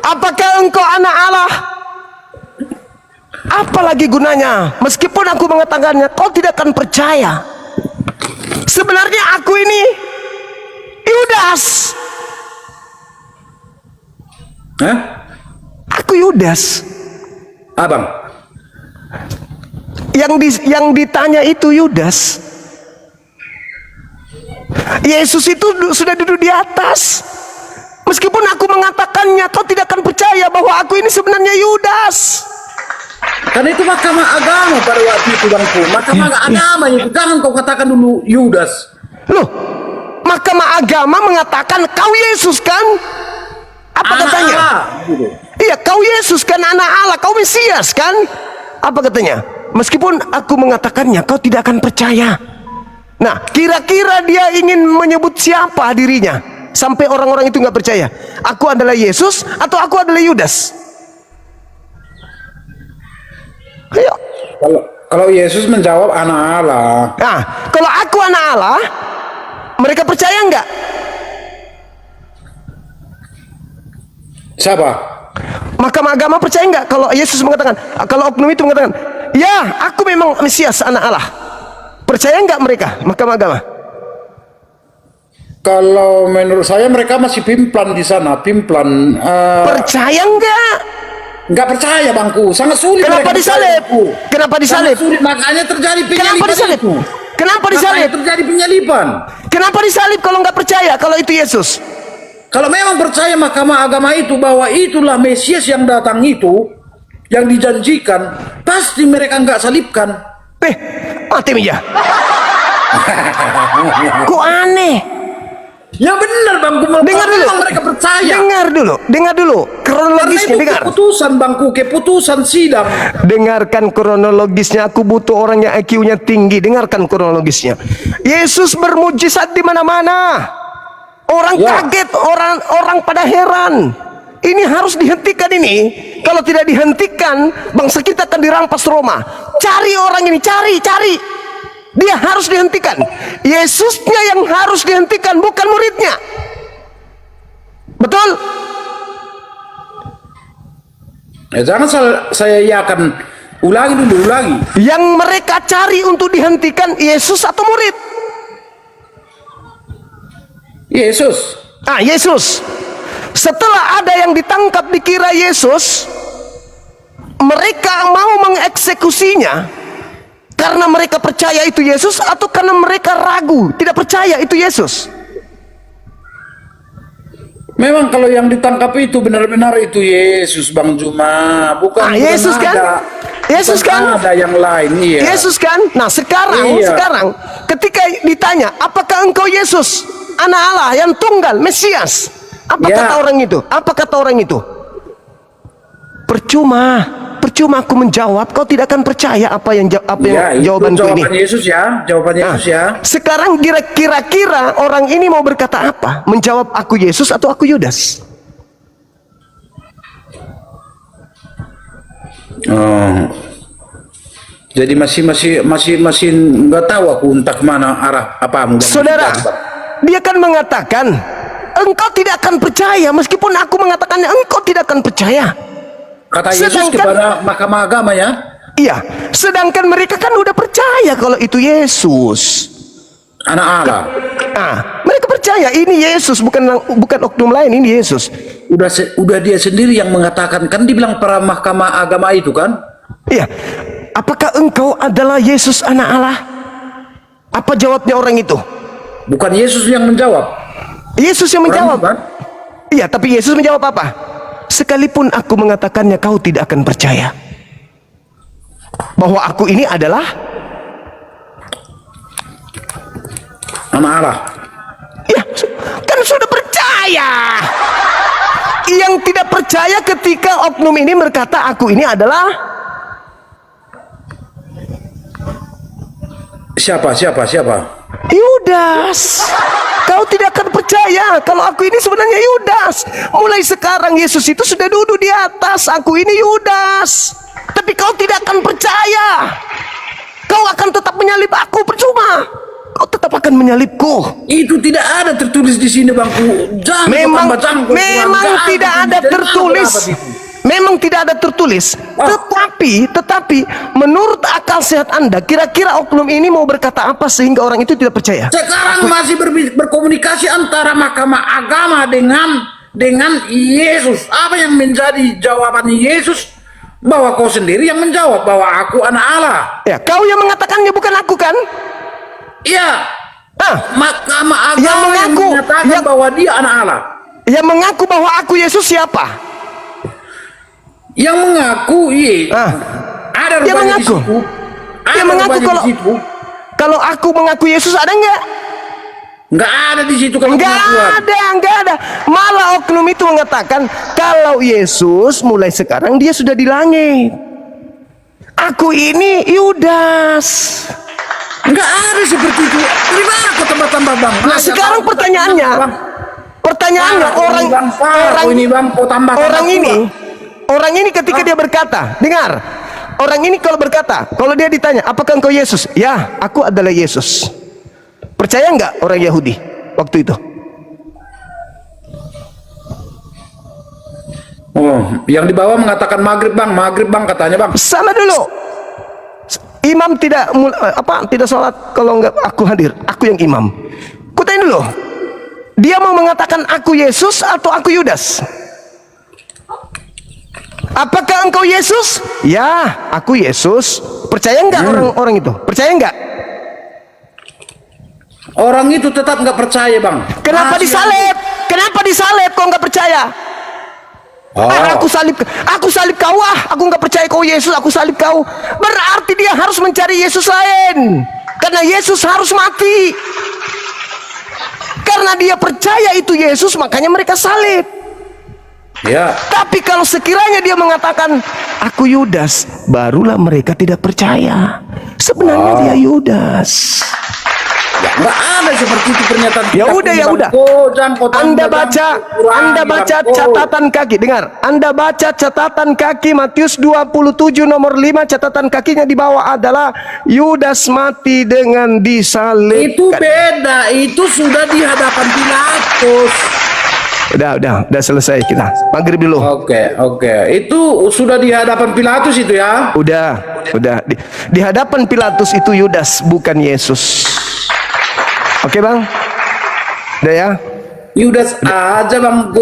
Apakah engkau anak Allah? Apalagi gunanya? Meskipun aku mengatakannya, kau tidak akan percaya. Sebenarnya aku ini Yudas. Hah? Aku Yudas. Abang? Yang ditanya itu Yudas. Yesus itu sudah duduk di atas. Meskipun aku mengatakannya, kau tidak akan percaya bahwa aku ini sebenarnya Yudas. Karena itu mahkamah agama pada waktu itu bangku. Mahkamah agama itu. Jangan kau katakan dulu Yudas. Loh, mahkamah agama mengatakan kau Yesus kan? Apa Anak katanya? Allah, gitu. Iya, kau Yesus kan, anak Allah, kau Mesias kan? Apa katanya? Meskipun aku mengatakannya, kau tidak akan percaya. Nah, kira-kira dia ingin menyebut siapa dirinya sampai orang-orang itu nggak percaya? Aku adalah Yesus atau aku adalah Yudas? Ayo. Kalau Yesus menjawab anak Allah. Nah, kalau aku anak Allah, mereka percaya nggak? Siapa? Mahkamah agama percaya nggak kalau Yesus mengatakan, kalau oknum itu mengatakan, ya, aku memang Mesias, anak Allah. Percaya nggak mereka, mahkamah agama? Kalau menurut saya mereka masih pimplan di sana, pimplan. Percaya nggak? Nggak percaya bangku, sangat sulit. Kenapa mereka disalib? percaya. Kenapa disalib? Sangat sulit, makanya terjadi penyalipan. Kenapa disalib? itu. Kenapa Makanya disalib? terjadi penyalipan. Kenapa disalib kalau nggak percaya kalau itu Yesus? Kalau memang percaya mahkamah agama itu bahwa itulah Mesias yang datang itu, yang dijanjikan, pasti mereka nggak salibkan. Mati meja. Kok aneh? Ya benar bangku. Dengar dulu. Memang mereka percaya. Dengar dulu. Kronologisnya Karena itu dengar. keputusan bangku, keputusan sidang. Dengarkan kronologisnya. Aku butuh orang yang IQ-nya tinggi. Dengarkan kronologisnya. Yesus bermujizat di mana-mana. Orang kaget, orang pada heran. Ini harus dihentikan ini. Kalau tidak dihentikan, bangsa kita akan dirampas Roma. Cari orang ini, cari. Dia harus dihentikan. Yesusnya yang harus dihentikan, bukan muridnya. Betul? Ya, jangan saya akan ulangi. Yang mereka cari untuk dihentikan Yesus atau murid? Yesus. Yesus. Setelah ada yang ditangkap dikira Yesus, mereka mau mengeksekusinya karena mereka percaya itu Yesus atau karena mereka ragu, tidak percaya itu Yesus? Memang kalau yang ditangkap itu benar-benar itu Yesus, Bang Juma, bukan Yesus kan? Yesus kan? Ada yang lain, iya. Yesus kan? Nah, sekarang ketika ditanya, apakah engkau Yesus, anak Allah yang tunggal, Mesias? Apa kata orang itu? Apa kata orang itu? Percuma aku menjawab, kau tidak akan percaya apa yang jawabanku ini. Jawaban Yesus ya. Sekarang kira-kira orang ini mau berkata apa? Menjawab aku Yesus atau aku Yudas? Jadi masih nggak tahu aku entah kemana arah apa. Saudara, dia kan mengatakan engkau tidak akan percaya, meskipun aku mengatakannya engkau tidak akan percaya. Kata Yesus kepada mahkamah agama ya. Iya, sedangkan mereka kan udah percaya kalau itu Yesus, anak Allah. Mereka percaya ini Yesus, bukan oknum lain, ini Yesus. Udah dia sendiri yang mengatakan, kan dibilang para mahkamah agama itu kan. Iya. Apakah engkau adalah Yesus anak Allah? Apa jawabnya orang itu? Bukan Yesus yang menjawab. Yesus yang menjawab. Kan? Iya, tapi Yesus menjawab apa? Sekalipun aku mengatakannya, kau tidak akan percaya bahwa aku ini adalah anak Allah. Ya, kan sudah percaya. Yang tidak percaya ketika oknum ini berkata aku ini adalah siapa? Yudas. Kau tidak akan percaya kalau aku ini sebenarnya Yudas. Mulai sekarang Yesus itu sudah duduk di atas, aku ini Yudas. Tapi kau tidak akan percaya. Kau akan tetap menyalib aku, percuma. Kau tetap akan menyalibku. Itu tidak ada tertulis di sini bangku. Memang tidak ada tertulis itu? Memang tidak ada tertulis, tetapi menurut akal sehat Anda, kira-kira oknum ini mau berkata apa sehingga orang itu tidak percaya? Sekarang masih berkomunikasi antara Mahkamah Agama dengan Yesus. Apa yang menjadi jawaban Yesus? Bahwa kau sendiri yang menjawab bahwa aku anak Allah. Ya, kau yang mengatakannya, bukan aku kan? Iya. Mahkamah yang Agama yang mengaku, mengatakan bahwa dia anak Allah. Yang mengaku bahwa aku Yesus siapa? Yang mengaku, ada Yang rupanya di mengaku. situ. Yang mengaku kalau aku mengaku Yesus, ada nggak? Nggak ada di situ kalau Nggak pengakuan. ada. Malah oknum itu mengatakan kalau Yesus mulai sekarang dia sudah di langit. Aku ini Yudas. Nggak ada seperti itu. Dari mana kau tambah-tambah, Bang? Nah, sekarang pertanyaannya orang ini ketika dia berkata, dengar, orang ini kalau dia ditanya, apakah engkau Yesus? Ya, aku adalah Yesus. Percaya nggak orang Yahudi waktu itu? Yang di bawah mengatakan maghrib bang katanya, Bang. Sama dulu. Imam tidak sholat kalau nggak aku hadir. Aku yang imam. Kutanya dulu. Dia mau mengatakan aku Yesus atau aku Yudas? Apakah engkau Yesus? Ya, aku Yesus. Percaya nggak orang-orang itu? Percaya nggak? Orang itu tetap nggak percaya, Bang. Kenapa disalib? Kenapa disalib? Kau nggak percaya? Aku salib kau. Aku nggak percaya kau Yesus. Aku salib kau. Berarti dia harus mencari Yesus lain. Karena Yesus harus mati. Karena dia percaya itu Yesus, makanya mereka salib. Ya. Tapi kalau sekiranya dia mengatakan aku Yudas, barulah mereka tidak percaya. Sebenarnya dia Yudas. Ya, nggak ada seperti itu pernyataan. Ya udah. Anda baca catatan kaki. Dengar, Anda baca catatan kaki Matius 27 nomor 5, catatan kakinya di bawah adalah Yudas mati dengan disalib. Itu beda, itu sudah di hadapan Pilatus. Udah selesai kita. Maghrib dulu. Oke. Itu sudah di hadapan Pilatus itu ya? Udah. Di hadapan Pilatus itu Yudas, bukan Yesus. Oke, Bang? Udah ya? Yudas aja, Bang.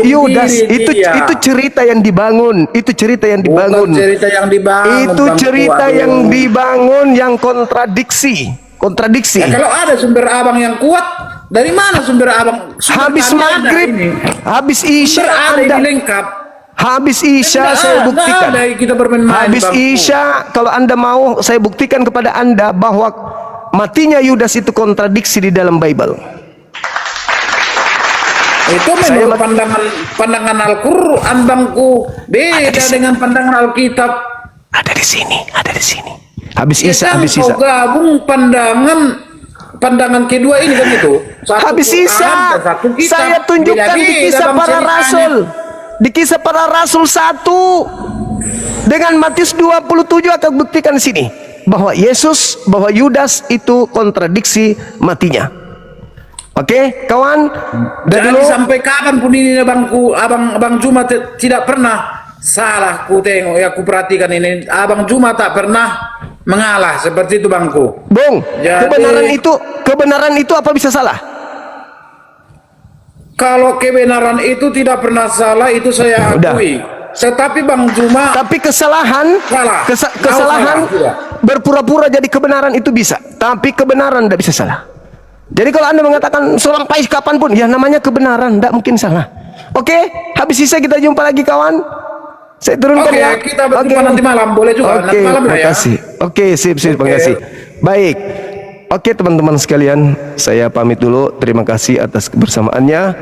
Yudas itu cerita yang dibangun. Bukan cerita yang dibangun. Itu cerita yang dibangun yang kontradiksi. Ya, kalau ada sumber abang yang kuat, dari mana sumber abang? Habis maghrib, habis isya, lengkap. Habis isya saya buktikan. Kita bermain-main, Habis Bangku. isya, kalau Anda mau, saya buktikan kepada Anda bahwa matinya Yudas itu kontradiksi di dalam Bible. Itu menurut pandangan Al-Quran, Bangku. Beda dengan pandangan Alkitab. Ada di sini. Habis isya. Kau gabung pandangan kedua ini kan itu. Habis isya, saya tunjukkan di kisah para rasul. Di kisah para rasul 1 dengan Matius 27 akan buktikan di sini bahwa Yudas itu kontradiksi matinya. Oke, kawan? Jadi sampai kapan pun ini, Bangku, Abang Juma tidak pernah salah. Ku tengok ya, ku perhatikan ini. Abang Juma tak pernah mengalah seperti itu, Bangku. Bung, Jadi, kebenaran itu apa bisa salah? Kalau kebenaran itu tidak pernah salah, itu saya akui. Tetapi Bang Juma, tapi kesalahan berpura-pura jadi kebenaran itu bisa, tapi kebenaran tidak bisa salah. Jadi kalau Anda mengatakan sampai kapanpun, ya namanya kebenaran, tidak mungkin salah. Oke, habis sisa kita jumpa lagi, kawan. Saya turunkan ya. Kita berjumpa nanti malam, boleh juga. Nanti malam ya. Oke, sip, terima kasih. Baik. Oke, teman-teman sekalian, saya pamit dulu. Terima kasih atas kebersamaannya.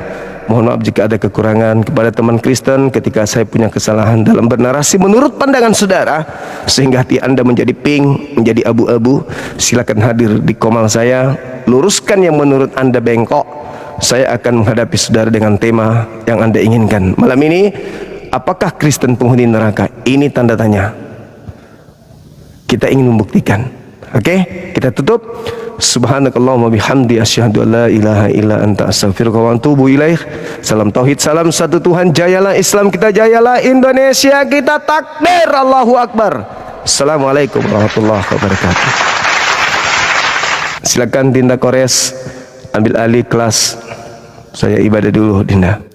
Mohon maaf jika ada kekurangan kepada teman Kristen ketika saya punya kesalahan dalam bernarasi menurut pandangan saudara sehingga hati Anda menjadi pink, menjadi abu-abu. Silakan hadir di komal saya, luruskan yang menurut Anda bengkok. Saya akan menghadapi saudara dengan tema yang Anda inginkan. Malam ini, apakah Kristen penghuni neraka? Ini tanda tanya. Kita ingin membuktikan. Oke, kita tutup. Subhanakallahumma bihamdi asyhadu an la ilaha illa anta astaghfiruka wa atubu ilaik. Salam tauhid, salam satu Tuhan. Jayalah Islam kita, jayalah Indonesia kita. Takbir, Allahu Akbar. Assalamualaikum warahmatullahi wabarakatuh. Silakan Dinda Kores ambil alih kelas. Saya ibadah dulu, Dinda.